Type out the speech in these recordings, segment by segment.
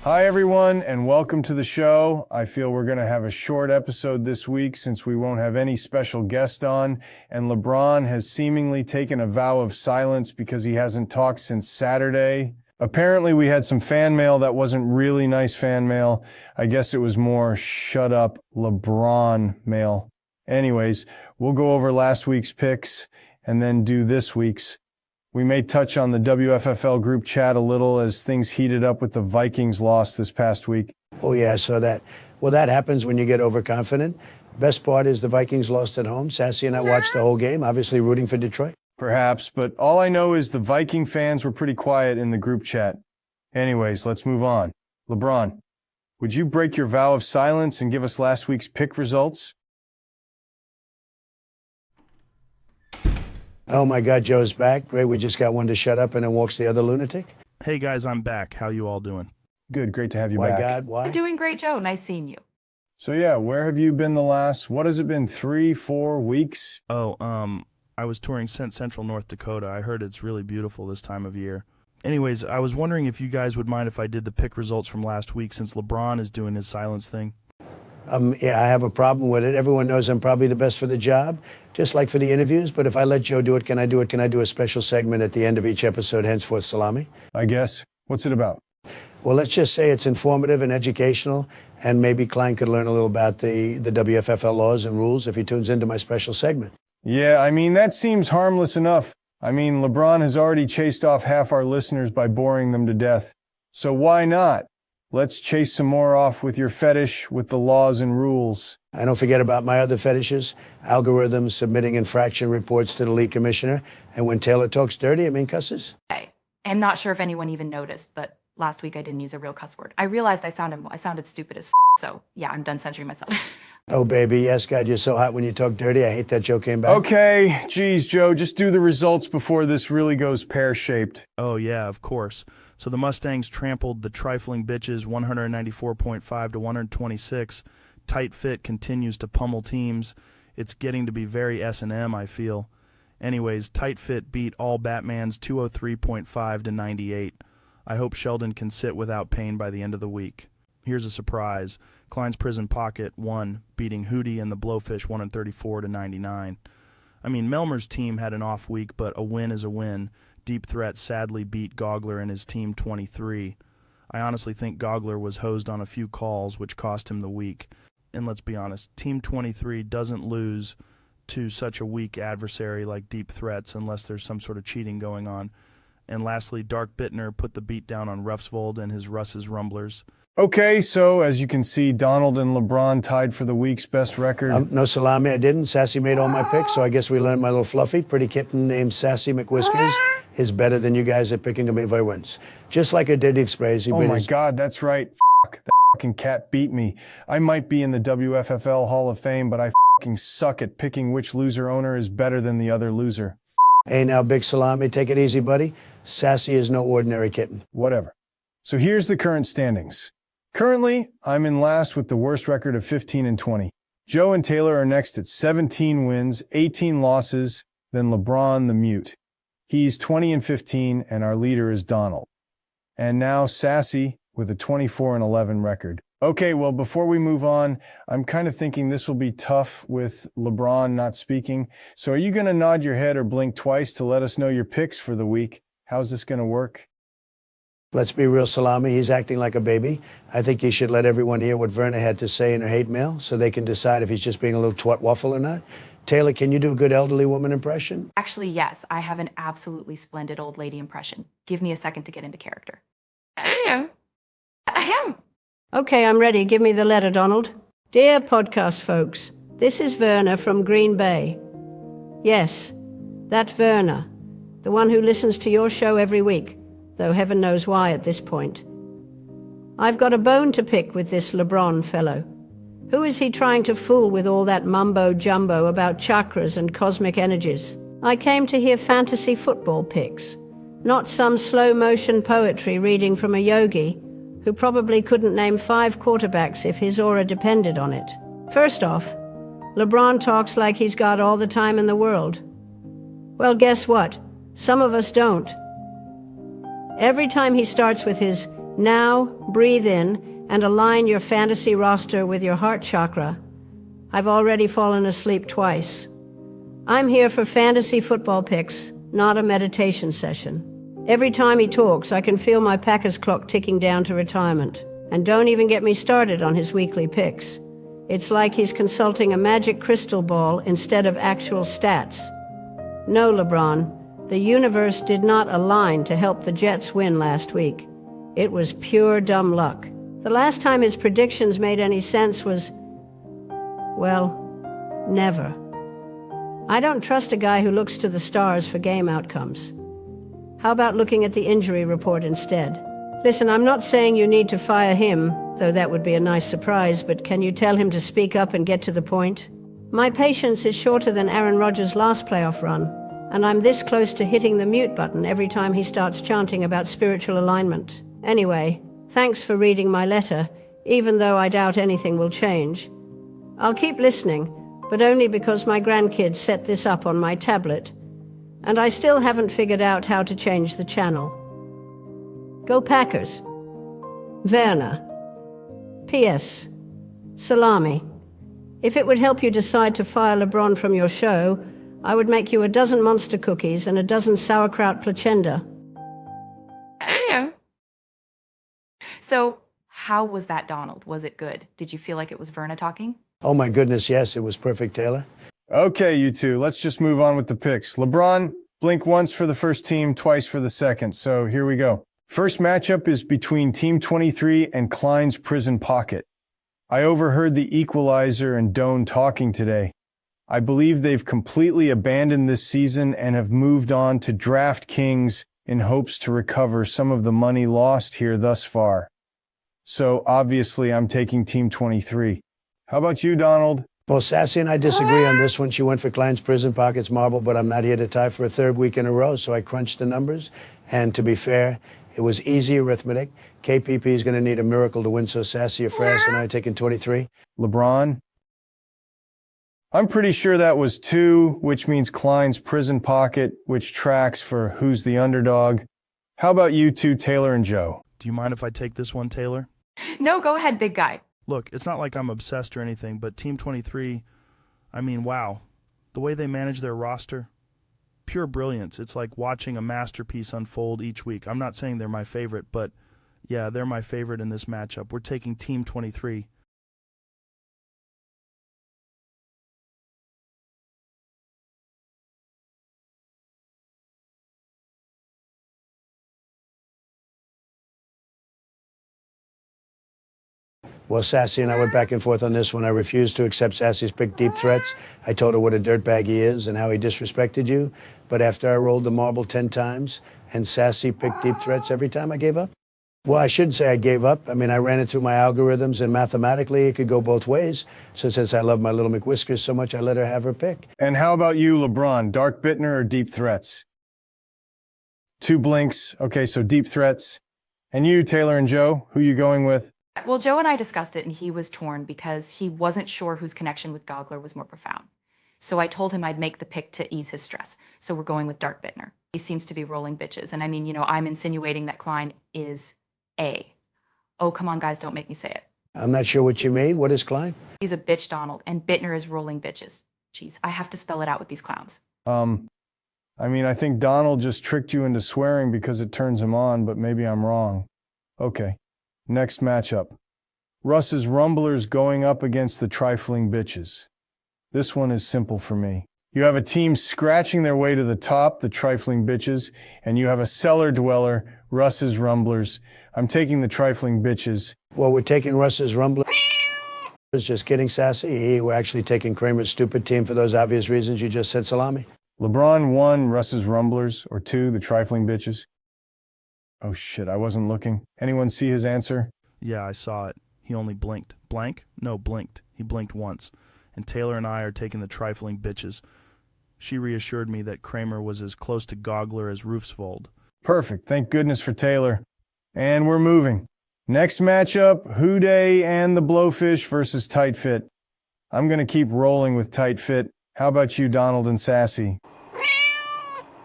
Hi, everyone, and welcome to the show. I feel we're going to have a short episode this week since we won't have any special guest on, and Lebron has seemingly taken a vow of silence because he hasn't talked since Saturday. Apparently, we had some fan mail that wasn't really nice fan mail. I guess it was more shut up LeBron mail. Anyways, we'll go over last week's picks and then do this week's. We may touch on the WFFL group chat a little as things heated up with the Vikings loss this past week. Oh, yeah, I saw that. Well, that happens when you get overconfident. Best part is the Vikings lost at home. Sassy and I watched the whole game, obviously rooting for Detroit. Perhaps, but all I know is the Viking fans were pretty quiet in the group chat. Anyways, let's move on. LeBron, would you break your vow of silence and give us last week's pick results? Oh, my God, Joe's back. Great, we just got one to shut up and then walks the other lunatic. Hey, guys, I'm back. How you all doing? Good, great to have you My back. God, why? Doing great, Joe. Nice seeing you. So yeah, where have you been the last, what has it been, 3-4 weeks? I was touring Central North Dakota. I heard it's really beautiful this time of year. Anyways, I was wondering if you guys would mind if I did the pick results from last week since LeBron is doing his silence thing. Yeah, I have a problem with it. Everyone knows I'm probably the best for the job, just like for the interviews. But if I let Joe do it, can I do it? Can I do a special segment at the end of each episode, henceforth Salami? I guess. What's it about? Well, let's just say it's informative and educational, and maybe Klein could learn a little about the WFFL laws and rules if he tunes into my special segment. Yeah, I mean, that seems harmless enough. I mean, LeBron has already chased off half our listeners by boring them to death. So why not? Let's chase some more off with your fetish with the laws and rules. And don't forget about my other fetishes, algorithms, submitting infraction reports to the league commissioner, and when Taylor talks dirty, I mean cusses. I'm not sure if anyone even noticed, but last week I didn't use a real cuss word. I realized I sounded stupid as so yeah, I'm done censoring myself. Oh, baby, yes, God, you're so hot when you talk dirty. I hate that Joe came back. Okay, geez, Joe, just do the results before this really goes pear-shaped. Oh, yeah, of course. So the Mustangs trampled the trifling bitches 194.5 to 126. Tight Fit continues to pummel teams. It's getting to be very S&M, I feel. Anyways, Tight Fit beat all Batmans 203.5 to 98. I hope Sheldon can sit without pain by the end of the week. Here's a surprise. Klein's Prison Pocket won, beating Hootie and the Blowfish 134 to 99. I mean, Melmer's team had an off week, but a win is a win. Deep Threat sadly beat Gogler and his team 23. I honestly think Gogler was hosed on a few calls, which cost him the week. And let's be honest, Team 23 doesn't lose to such a weak adversary like Deep Threats unless there's some sort of cheating going on. And lastly, Dark Bittner put the beat down on Ruffsvold and his Russ's Rumblers. Okay, so as you can see, Donald and LeBron tied for the week's best record. No Salami, I didn't. Sassy made all my picks, so I guess we learned my little fluffy, pretty kitten named Sassy McWhiskers is better than you guys at picking him if I wins. Just like a Diddy sprays. Oh my God, that's right. Fuck, that fucking cat beat me. I might be in the WFFL Hall of Fame, but I fucking suck at picking which loser owner is better than the other loser. Hey, now, Big Salami, take it easy, buddy. Sassy is no ordinary kitten. Whatever. So here's the current standings. Currently, I'm in last with the worst record of 15-20. Joe and Taylor are next at 17 wins, 18 losses, then LeBron the mute. He's 20-15, and our leader is Donald. And now Sassy with a 24-11 record. Okay, well, before we move on, I'm kind of thinking this will be tough with LeBron not speaking. So are you going to nod your head or blink twice to let us know your picks for the week? How's this going to work? Let's be real, Salami. He's acting like a baby. I think you should let everyone hear what Verna had to say in her hate mail so they can decide if he's just being a little twat waffle or not. Taylor, can you do a good elderly woman impression? Actually, yes, I have an absolutely splendid old lady impression. Give me a second to get into character. I am. Okay, I'm ready. Give me the letter, Donald. Dear podcast folks, this is Verna from Green Bay. Yes, that Verna, the one who listens to your show every week, though heaven knows why at this point. I've got a bone to pick with this LeBron fellow. Who is he trying to fool with all that mumbo-jumbo about chakras and cosmic energies? I came to hear fantasy football picks, not some slow-motion poetry reading from a yogi who probably couldn't name 5 quarterbacks if his aura depended on it. First off, LeBron talks like he's got all the time in the world. Well, guess what? Some of us don't. Every time he starts with his Now, breathe in and align your fantasy roster with your heart chakra. I've already fallen asleep twice. I'm here for fantasy football picks, not a meditation session. Every time he talks, I can feel my Packers clock ticking down to retirement. And don't even get me started on his weekly picks. It's like he's consulting a magic crystal ball instead of actual stats. No, LeBron, the universe did not align to help the Jets win last week. It was pure dumb luck. The last time his predictions made any sense was, well, never. I don't trust a guy who looks to the stars for game outcomes. How about looking at the injury report instead? Listen, I'm not saying you need to fire him, though that would be a nice surprise, but can you tell him to speak up and get to the point? My patience is shorter than Aaron Rodgers' last playoff run, and I'm this close to hitting the mute button every time he starts chanting about spiritual alignment. Anyway, thanks for reading my letter, even though I doubt anything will change. I'll keep listening, but only because my grandkids set this up on my tablet, and I still haven't figured out how to change the channel. Go Packers. Werner. P.S. Salami. If it would help you decide to fire Lebron from your show, I would make you a dozen monster cookies and a dozen sauerkraut placenta. Yeah. So, how was that, Donald? Was it good? Did you feel like it was Verna talking? Oh my goodness, yes, it was perfect, Taylor. Okay, you two, let's just move on with the picks. LeBron, blink once for the first team, twice for the second. So here we go. First matchup is between Team 23 and Klein's Prison Pocket. I overheard the Equalizer and Doan talking today. I believe they've completely abandoned this season and have moved on to DraftKings in hopes to recover some of the money lost here thus far. So obviously I'm taking Team 23. How about you, Donald? Well, Sassy and I disagree on this one. She went for Klein's Prison Pockets marble, but I'm not here to tie for a third week in a row, so I crunched the numbers. And to be fair, it was easy arithmetic. KPP is going to need a miracle to win, so Sassy or Frass and I are taking 23. LeBron? I'm pretty sure that was 2, which means Klein's Prison Pocket, which tracks for who's the underdog. How about you two, Taylor and Joe? Do you mind if I take this one, Taylor? No, go ahead, big guy. Look, it's not like I'm obsessed or anything, but Team 23, I mean, wow. The way they manage their roster, pure brilliance. It's like watching a masterpiece unfold each week. I'm not saying they're my favorite, but yeah, they're my favorite in this matchup. We're taking Team 23. Well, Sassy and I went back and forth on this one. I refused to accept Sassy's pick, Deep Threats. I told her what a dirtbag he is and how he disrespected you. But after I rolled the marble 10 times and Sassy picked Deep Threats every time, I gave up. Well, I shouldn't say I gave up. I mean, I ran it through my algorithms, and mathematically it could go both ways. So since I love my little McWhiskers so much, I let her have her pick. And how about you, LeBron? Dark Bittner or Deep Threats? 2 blinks. Okay, so Deep Threats. And you, Taylor and Joe, who you going with? Well, Joe and I discussed it, and he was torn because he wasn't sure whose connection with Gogler was more profound. So I told him I'd make the pick to ease his stress. So we're going with Dark Bittner. He seems to be rolling bitches. And I mean, you know, I'm insinuating that Klein is A. Oh, come on, guys, don't make me say it. I'm not sure what you mean. What is Klein? He's a bitch, Donald, and Bittner is rolling bitches. Jeez, I have to spell it out with these clowns. I mean, I think Donald just tricked you into swearing because it turns him on, but maybe I'm wrong. Okay. Next matchup. Russ's Rumblers going up against the Trifling Bitches. This one is simple for me. You have a team scratching their way to the top, the Trifling Bitches, and you have a cellar dweller, Russ's Rumblers. I'm taking the Trifling Bitches. Well, we're taking Russ's Rumblers. Just kidding, Sassy. We're actually taking Kramer's stupid team for those obvious reasons you just said, Salami. LeBron 1, Russ's Rumblers, or 2, the Trifling Bitches. Oh shit, I wasn't looking. Anyone see his answer? Yeah, I saw it. He only blinked. Blank? No, blinked. He blinked once. And Taylor and I are taking the Trifling Bitches. She reassured me that Kramer was as close to Gogler as Roofsvold. Perfect. Thank goodness for Taylor. And we're moving. Next matchup, Houday and the Blowfish versus Tight Fit. I'm going to keep rolling with Tight Fit. How about you, Donald and Sassy?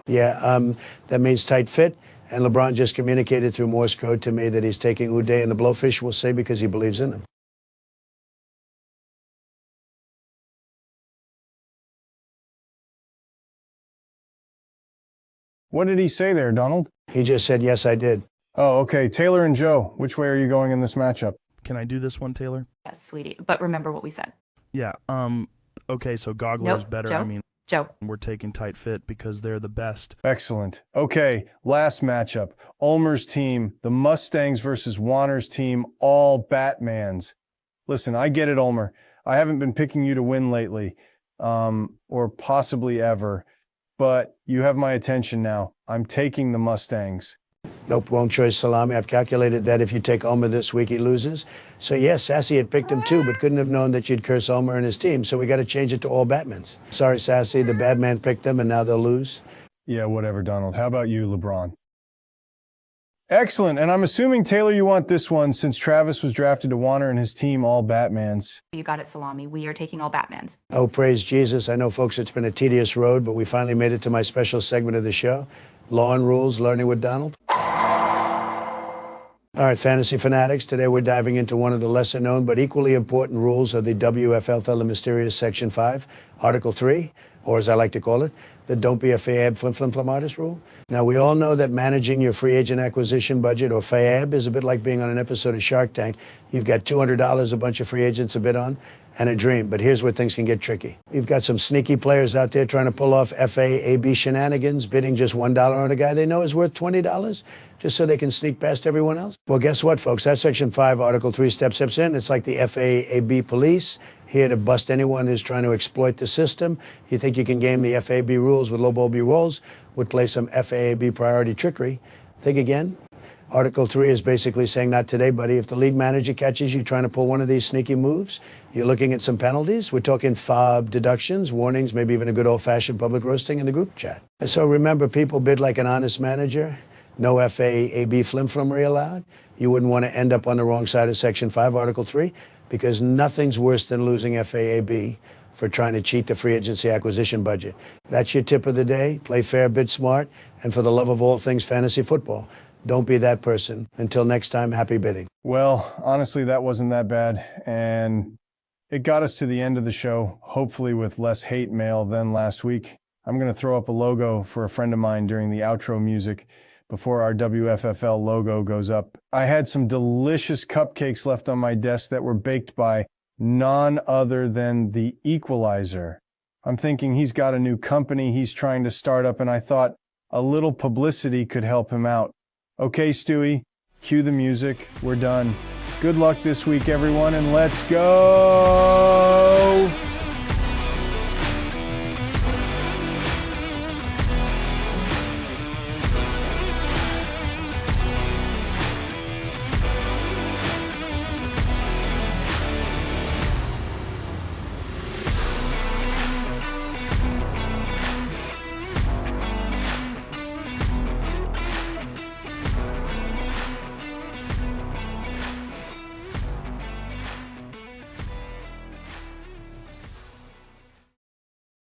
Yeah, that means Tight Fit. And LeBron just communicated through Morse code to me that he's taking Uday and the Blowfish, we'll say, because he believes in them. What did he say there, Donald? He just said, yes, I did. Oh, okay. Taylor and Joe, which way are you going in this matchup? Can I do this one, Taylor? Yes, sweetie. But remember what we said. Yeah. Okay, so Goggler Nope, is better. Joe? I mean, Joe. we're taking tight fit because they're the best. Excellent. Okay, last matchup. Ulmer's team, the Mustangs versus Warner's team, all Batmans. Listen, I get it, Ulmer. I haven't been picking you to win lately, or possibly ever, but you have my attention now. I'm taking the Mustangs. Nope, wrong choice, Salami. I've calculated that if you take Ulmer this week, he loses. So yes, Sassy had picked him too, but couldn't have known that you'd curse Ulmer and his team. So we got to change it to all Batmans. Sorry, Sassy, the bad man picked them and now they'll lose. Yeah, whatever, Donald. How about you, LeBron? Excellent. And I'm assuming, Taylor, you want this one since Travis was drafted to Warner and his team all Batmans. You got it, Salami. We are taking all Batmans. Oh, praise Jesus. I know, folks, it's been a tedious road, but we finally made it to my special segment of the show, Law and Rules, Learning with Donald. All right, fantasy fanatics, today we're diving into one of the lesser known but equally important rules of the WFFL, the mysterious Section 5, Article 3, or as I like to call it, the don't be a FAAB flim flim flam artist rule. Now, we all know that managing your free agent acquisition budget, or FAAB, is a bit like being on an episode of Shark Tank. You've got $200 a bunch of free agents to bid on, and a dream. But here's where things can get tricky. You've got some sneaky players out there trying to pull off FAAB shenanigans, bidding just $1 on a guy they know is worth $20, just so they can sneak past everyone else. Well, guess what, folks? That's Section 5, Article 3 steps in. It's like the FAAB police, here to bust anyone who's trying to exploit the system. You think you can game the FAAB rules with low ball B rolls, would play some FAAB priority trickery. Think again. Article 3 is basically saying, not today, buddy. If the league manager catches you trying to pull one of these sneaky moves, you're looking at some penalties. We're talking FOB deductions, warnings, maybe even a good old-fashioned public roasting in the group chat. And so remember, people bid like an honest manager. No FAAB flim-flimmery allowed. You wouldn't want to end up on the wrong side of Section 5, Article 3, because nothing's worse than losing FAAB for trying to cheat the free agency acquisition budget. That's your tip of the day. Play fair, bid smart, and for the love of all things fantasy football, don't be that person. Until next time, happy bidding. Well, honestly, that wasn't that bad, and it got us to the end of the show, hopefully with less hate mail than last week. I'm going to throw up a logo for a friend of mine during the outro music before our WFFL logo goes up. I had some delicious cupcakes left on my desk that were baked by none other than the Equalizer. I'm thinking he's got a new company he's trying to start up, and I thought a little publicity could help him out. Okay, Stewie, cue the music. We're done. Good luck this week, everyone, and let's go!